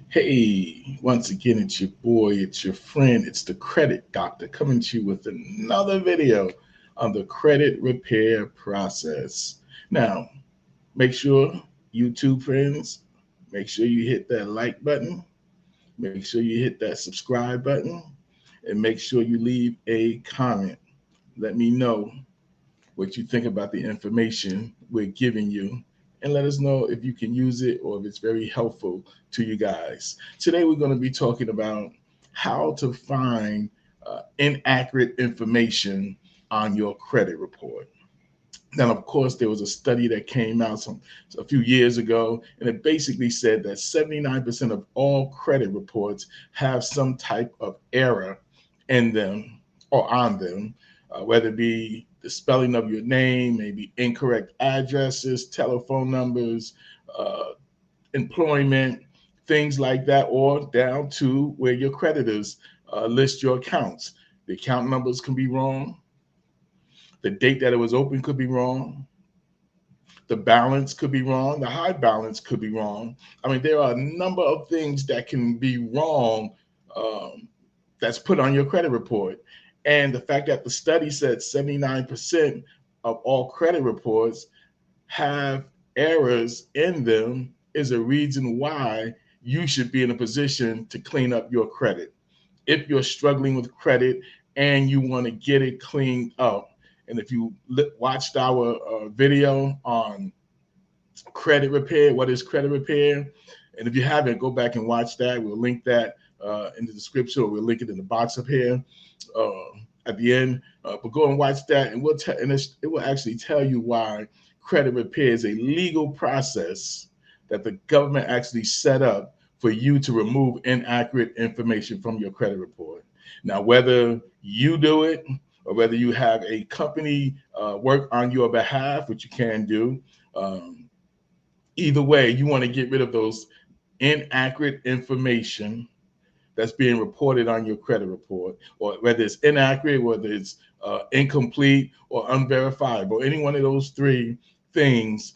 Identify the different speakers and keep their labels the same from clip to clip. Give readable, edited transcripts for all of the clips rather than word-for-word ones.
Speaker 1: Hey, once again, it's your boy, it's your friend, it's the Credit Doctor coming to you with another video on the credit repair process. Now, make sure, YouTube friends, make sure you hit that like button, make sure you hit that subscribe button, and make sure you leave a comment. Let me know what you think about the information we're giving you, and let us know if you can use it or if it's very helpful to you guys. Today, we're going to be talking about how to find inaccurate information on your credit report. Now, of course, there was a study that came out a few years ago, and it basically said that 79% of all credit reports have some type of error in them or on them, whether it be the spelling of your name, maybe incorrect addresses, telephone numbers, uh, employment, things like that, or down to where your creditors list your accounts. The account numbers can be wrong. The date that it was open could be wrong. The balance could be wrong. The high balance could be wrong. I mean, there are a number of things that can be wrong that's put on your credit report. And the fact that the study said 79% of all credit reports have errors in them is a reason why you should be in a position to clean up your credit. If you're struggling with credit and you want to get it cleaned up, and if you watched our video on credit repair, what is credit repair? And if you haven't, go back and watch that. We'll link that in the description, or we'll link it in the box up here at the end. But go and watch that, and it will actually tell you why credit repair is a legal process that the government actually set up for you to remove inaccurate information from your credit report. Now, whether you do it or whether you have a company work on your behalf, which you can do, either way, you want to get rid of those inaccurate information that's being reported on your credit report, or whether it's inaccurate, whether it's incomplete or unverifiable. Any one of those three things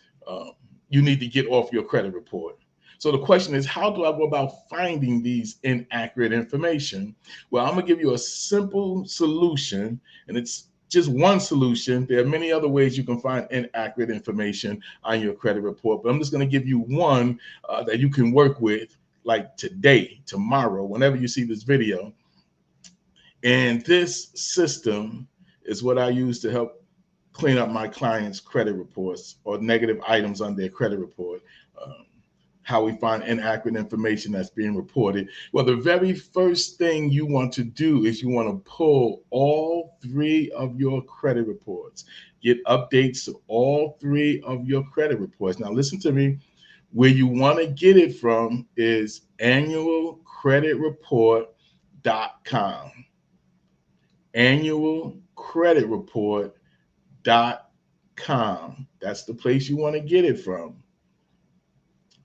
Speaker 1: you need to get off your credit report. So the question is, how do I go about finding these inaccurate information? Well, I'm gonna give you a simple solution, and it's just one solution. There are many other ways you can find inaccurate information on your credit report, but I'm just gonna give you one that you can work with, like today, tomorrow, whenever you see this video. And this system is what I use to help clean up my clients' credit reports or negative items on their credit report. How we find inaccurate information that's being reported. Well, the very first thing you want to do is you want to pull all three of your credit reports, get updates to all three of your credit reports. Now, listen to me. Where you want to get it from is annualcreditreport.com. Annualcreditreport.com. That's the place you want to get it from.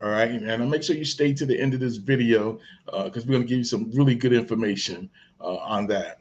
Speaker 1: All right. And I'll make sure you stay to the end of this video because we're going to give you some really good information on that.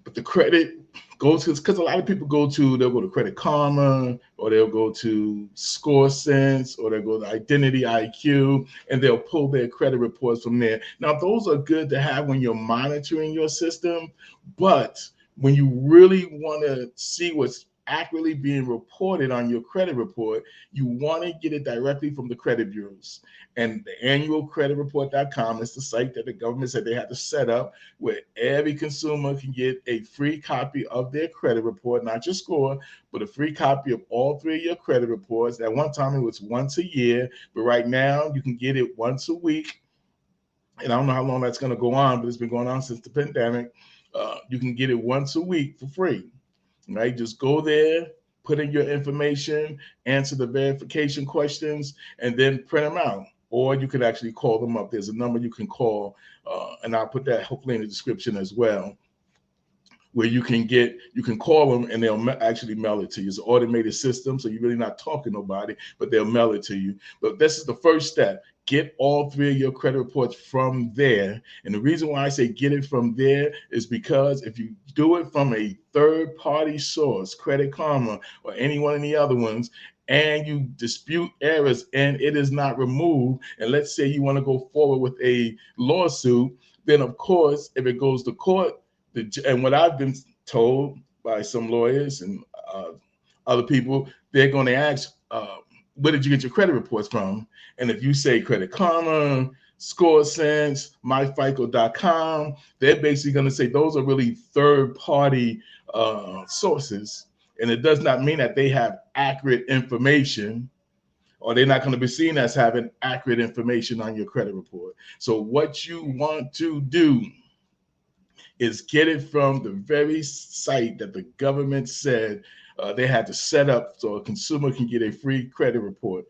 Speaker 1: But the credit goes because a lot of people they'll go to Credit Karma, or they'll go to Score Sense, or they'll go to Identity IQ, and they'll pull their credit reports from there. Now, those are good to have when you're monitoring your system, but when you really want to see what's accurately being reported on your credit report, you want to get it directly from the credit bureaus. And the annualcreditreport.com is the site that the government said they had to set up, where every consumer can get a free copy of their credit report, not your score, but a free copy of all three of your credit reports. At one time, it was once a year, but right now you can get it once a week. And I don't know how long that's going to go on, but it's been going on since the pandemic. You can get it once a week for free. Right? Just go there, put in your information, answer the verification questions, and then print them out. Or you could actually call them up. There's a number you can call, and I'll put that hopefully in the description as well, where you can call them and they'll actually mail it to you. It's an automated system, so you're really not talking to nobody, but they'll mail it to you. But this is the first step. Get all three of your credit reports from there. And the reason why I say get it from there is because if you do it from a third-party source, Credit Karma or any one of the other ones, and you dispute errors and it is not removed, and let's say you want to go forward with a lawsuit, then of course, if it goes to court, and what I've been told by some lawyers and uh, other people, they're going to ask, where did you get your credit reports from? And if you say Credit Karma, ScoreSense, MyFICO.com, they're basically going to say those are really third-party sources. And it does not mean that they have accurate information, or they're not going to be seen as having accurate information on your credit report. So what you want to do is get it from the very site that the government said they had to set up so a consumer can get a free credit report,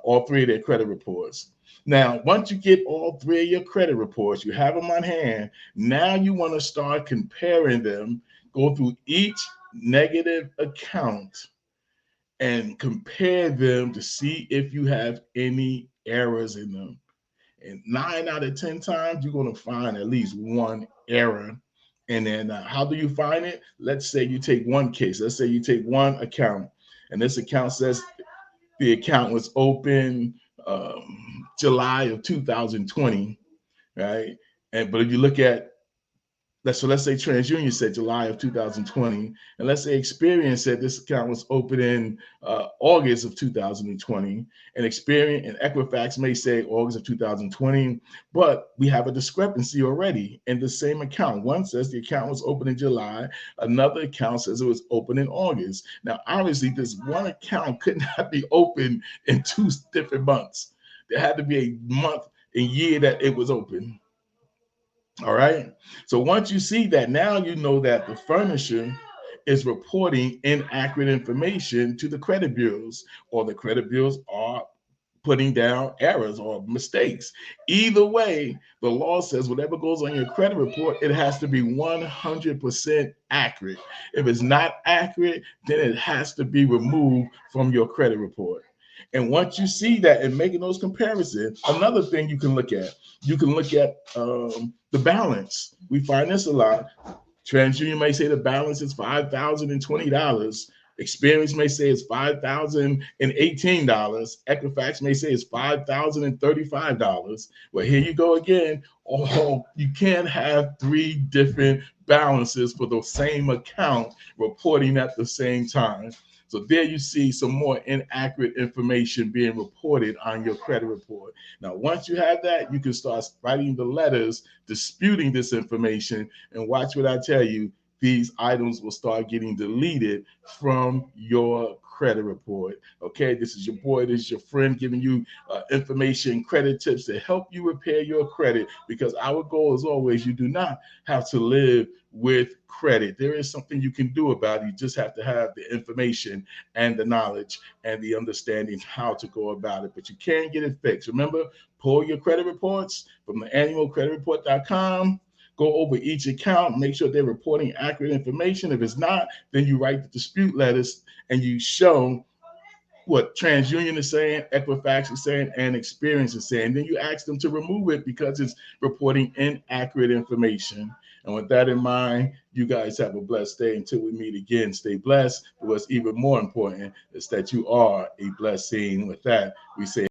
Speaker 1: all three of their credit reports. Now, once you get all three of your credit reports, you have them on hand. Now you want to start comparing them, go through each negative account and compare them to see if you have any errors in them. And 9 out of 10 times, you're going to find at least one error. And then how do you find it? Let's say you take one case. Let's say you take one account, and this account says the account was open July of 2020, right? But if you look at, let's say TransUnion said July of 2020, and let's say Experian said this account was open in August of 2020, and Experian and Equifax may say August of 2020, but we have a discrepancy already in the same account. One says the account was open in July, another account says it was open in August. Now, obviously, this one account could not be open in 2 different months. There had to be a month and year that it was open. All right. So once you see that, now you know that the furnisher is reporting inaccurate information to the credit bureaus, or the credit bureaus are putting down errors or mistakes. Either way, the law says whatever goes on your credit report, it has to be 100% accurate. If it's not accurate, then it has to be removed from your credit report. And once you see that and making those comparisons, another thing you can look at, the balance. We find this a lot. TransUnion may say the balance is $5,020. Experience may say it's $5,018. Equifax may say it's $5,035. Well, here you go again. Oh, you can't have 3 different balances for the same account reporting at the same time. So there you see some more inaccurate information being reported on your credit report. Now, once you have that, you can start writing the letters disputing this information, and watch what I tell you. These items will start getting deleted from your credit report. Okay, this is your boy, this is your friend giving you information, credit tips to help you repair your credit, because our goal is always, you do not have to live with credit. There is something you can do about it. You just have to have the information and the knowledge and the understanding how to go about it, but you can get it fixed. Remember, pull your credit reports from the annualcreditreport.com. Go over each account, make sure they're reporting accurate information. If it's not, then you write the dispute letters and you show what TransUnion is saying, Equifax is saying, and Experience is saying. Then you ask them to remove it because it's reporting inaccurate information. And with that in mind, you guys have a blessed day. Until we meet again, stay blessed. But what's even more important is that you are a blessing. With that, we say